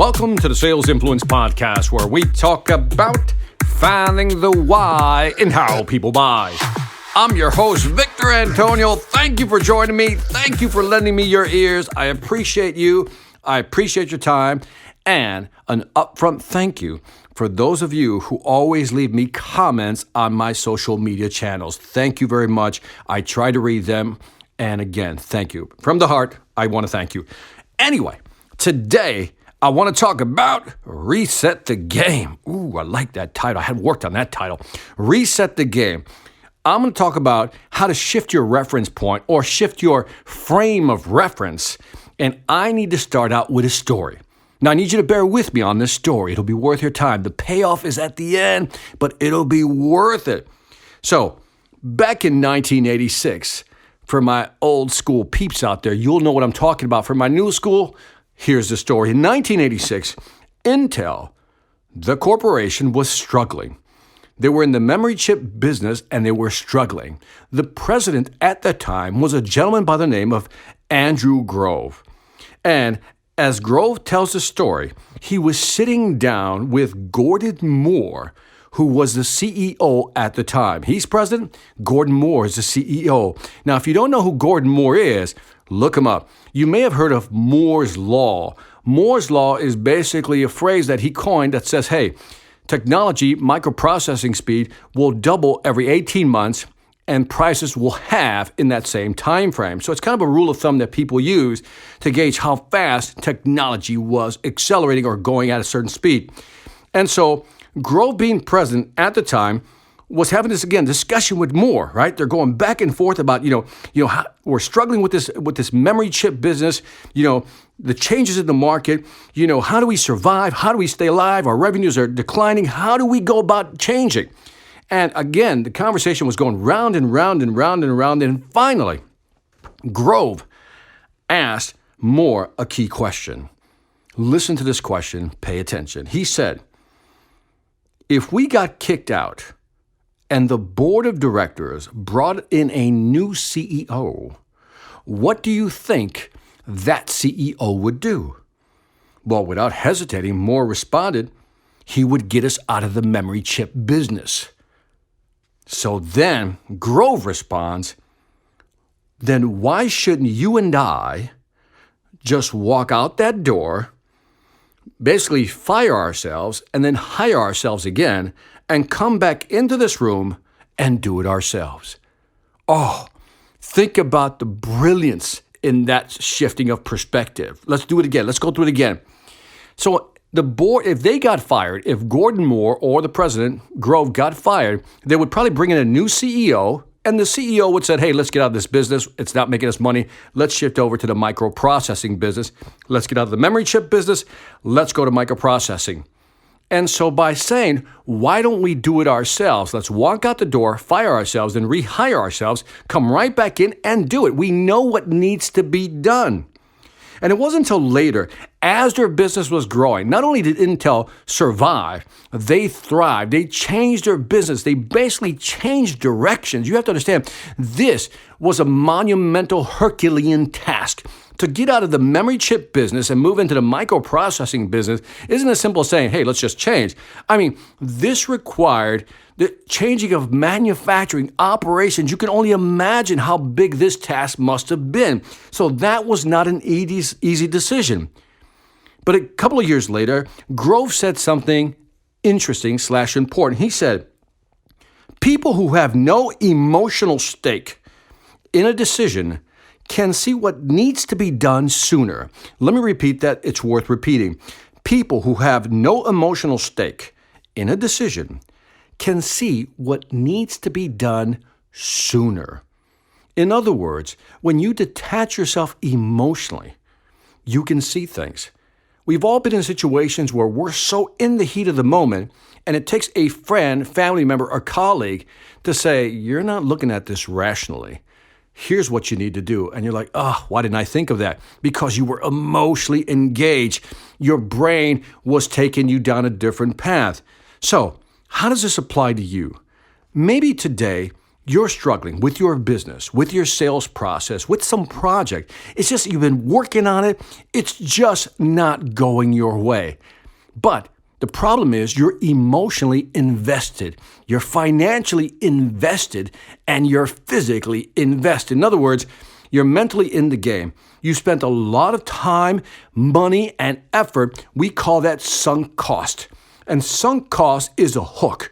Welcome to the Sales Influence Podcast, where we talk about finding the why in how people buy. I'm your host, Victor Antonio. Thank you for joining me. Thank you for lending me your ears. I appreciate you. I appreciate your time. And an upfront thank you for those of you who always leave me comments on my social media channels. Thank you very much. I try to read them. And again, thank you. From the heart, I want to thank you. Anyway, today, I want to talk about Reset the Game. Ooh, I like that title. I hadn't worked on that title. Reset the Game. I'm going to talk about how to shift your reference point or shift your frame of reference. And I need to start out with a story. Now, I need you to bear with me on this story. It'll be worth your time. The payoff is at the end, but it'll be worth it. So, back in 1986, for my old school peeps out there, you'll know what I'm talking about. For my new school, here's the story. In 1986, Intel, the corporation, was struggling. They were in the memory chip business and they were struggling. The president at the time was a gentleman by the name of Andrew Grove. And as Grove tells the story, he was sitting down with Gordon Moore, who was the CEO at the time. He's president. Gordon Moore is the CEO. Now, if you don't know who Gordon Moore is, look him up. You may have heard of Moore's Law. Moore's Law is basically a phrase that he coined that says, hey, technology, microprocessing speed will double every 18 months and prices will halve in that same time frame. So it's kind of a rule of thumb that people use to gauge how fast technology was accelerating or going at a certain speed. And so Grove, being president at the time, was having this, again, discussion with Moore, right? They're going back and forth about, how we're struggling with this memory chip business, the changes in the market, how do we survive? How do we stay alive? Our revenues are declining. How do we go about changing? And again, the conversation was going round and round and round and round. And finally, Grove asked Moore a key question. Listen to this question. Pay attention. He said, if we got kicked out and the board of directors brought in a new CEO, what do you think that CEO would do? Well, without hesitating, Moore responded, he would get us out of the memory chip business. So then Grove responds, then why shouldn't you and I just walk out that door, basically fire ourselves, and then hire ourselves again, and come back into this room and do it ourselves? Oh, think about the brilliance in that shifting of perspective. Let's do it again. Let's go through it again. So the board, if they got fired, if Gordon Moore or the president, Grove, got fired, they would probably bring in a new CEO, and the CEO would say, hey, let's get out of this business. It's not making us money. Let's shift over to the microprocessing business. Let's get out of the memory chip business. Let's go to microprocessing. And so by saying, why don't we do it ourselves? Let's walk out the door, fire ourselves, and rehire ourselves, come right back in and do it. We know what needs to be done. And it wasn't until later, as their business was growing, not only did Intel survive, they thrived. They changed their business. They basically changed directions. You have to understand, this was a monumental Herculean task. To get out of the memory chip business and move into the microprocessing business isn't as simple as saying, hey, let's just change. I mean, this required the changing of manufacturing operations. You can only imagine how big this task must have been. So that was not an easy decision. But a couple of years later, Grove said something interesting / important. He said, people who have no emotional stake in a decision can see what needs to be done sooner. Let me repeat that. It's worth repeating. People who have no emotional stake in a decision can see what needs to be done sooner. In other words, when you detach yourself emotionally, you can see things. We've all been in situations where we're so in the heat of the moment, and it takes a friend, family member, or colleague to say, you're not looking at this rationally. Here's what you need to do. And you're like, oh, why didn't I think of that? Because you were emotionally engaged. Your brain was taking you down a different path. So how does this apply to you? Maybe today you're struggling with your business, with your sales process, with some project. It's just you've been working on it. It's just not going your way. But the problem is you're emotionally invested, you're financially invested, and you're physically invested. In other words, you're mentally in the game. You spent a lot of time, money, and effort. We call that sunk cost. And sunk cost is a hook.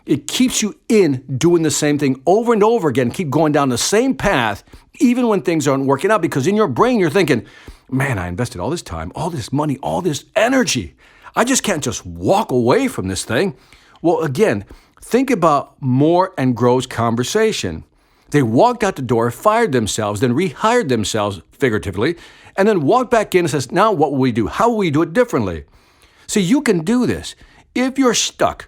It keeps you in doing the same thing over and over again, keep going down the same path, even when things aren't working out, because in your brain you're thinking, man, I invested all this time, all this money, all this energy. I just can't just walk away from this thing. Well, again, think about Moore and Grove's conversation. They walked out the door, fired themselves, then rehired themselves figuratively, and then walked back in and says, now what will we do? How will we do it differently? See, you can do this. If you're stuck,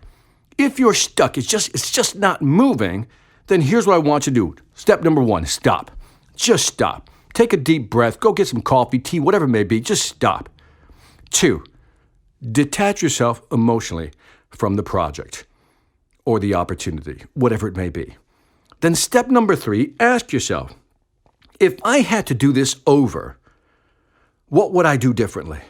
it's just not moving, then here's what I want you to do. Step number 1, stop. Just stop. Take a deep breath. Go get some coffee, tea, whatever it may be. Just stop. 2, detach yourself emotionally from the project or the opportunity, whatever it may be. Then step number 3, ask yourself, if I had to do this over, what would I do differently?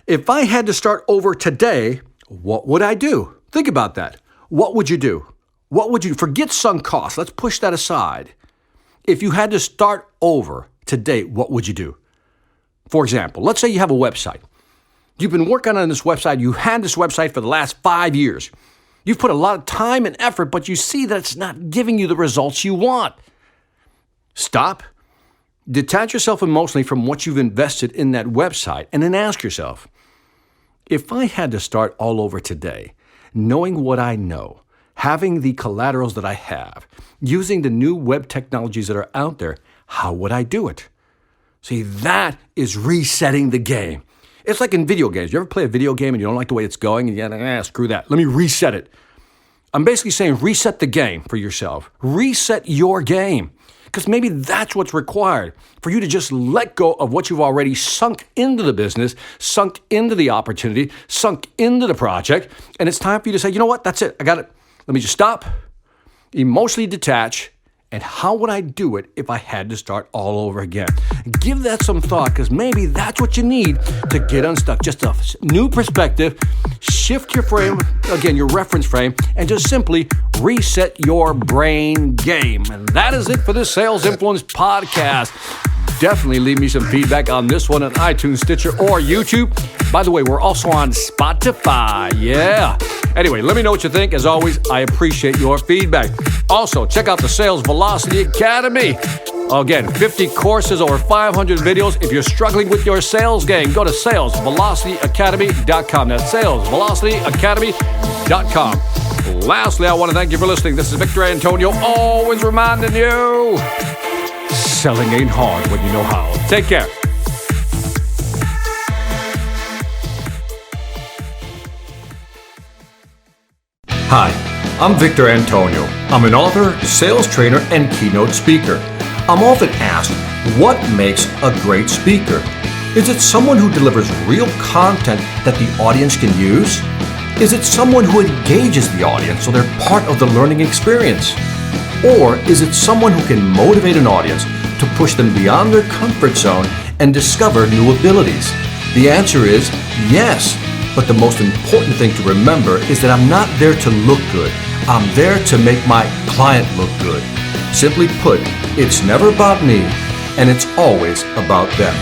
If I had to start over today, what would I do? Think about that. What would you do? Forget sunk costs. Let's push that aside. If you had to start over today, what would you do? For example, let's say you have a website. You've been working on this website. You had this website for the last 5 years. You've put a lot of time and effort, but you see that it's not giving you the results you want. Stop. Detach yourself emotionally from what you've invested in that website, and then ask yourself, if I had to start all over today, knowing what I know, having the collaterals that I have, using the new web technologies that are out there, how would I do it? See, that is resetting the game. It's like in video games. You ever play a video game and you don't like the way it's going and you screw that. Let me reset it. I'm basically saying reset the game for yourself. Reset your game. Because maybe that's what's required for you to just let go of what you've already sunk into the business, sunk into the opportunity, sunk into the project. And it's time for you to say, you know what? That's it. I got it. Let me just stop, emotionally detach, and how would I do it if I had to start all over again? Give that some thought, because maybe that's what you need to get unstuck. Just a new perspective, shift your frame, again, your reference frame, and just simply reset your brain game. And that is it for this Sales Influence podcast. Definitely leave me some feedback on this one on iTunes, Stitcher, or YouTube. By the way, we're also on Spotify. Yeah. Anyway, let me know what you think. As always, I appreciate your feedback. Also, check out the Sales Velocity Academy. Again, 50 courses, over 500 videos. If you're struggling with your sales game, go to salesvelocityacademy.com. That's salesvelocityacademy.com. Lastly, I want to thank you for listening. This is Victor Antonio, always reminding you, selling ain't hard when you know how. Take care. Hi, I'm Victor Antonio. I'm an author, sales trainer, and keynote speaker. I'm often asked, what makes a great speaker? Is it someone who delivers real content that the audience can use? Is it someone who engages the audience so they're part of the learning experience? Or is it someone who can motivate an audience to push them beyond their comfort zone and discover new abilities? The answer is yes. But the most important thing to remember is that I'm not there to look good. I'm there to make my client look good. Simply put, it's never about me, and it's always about them.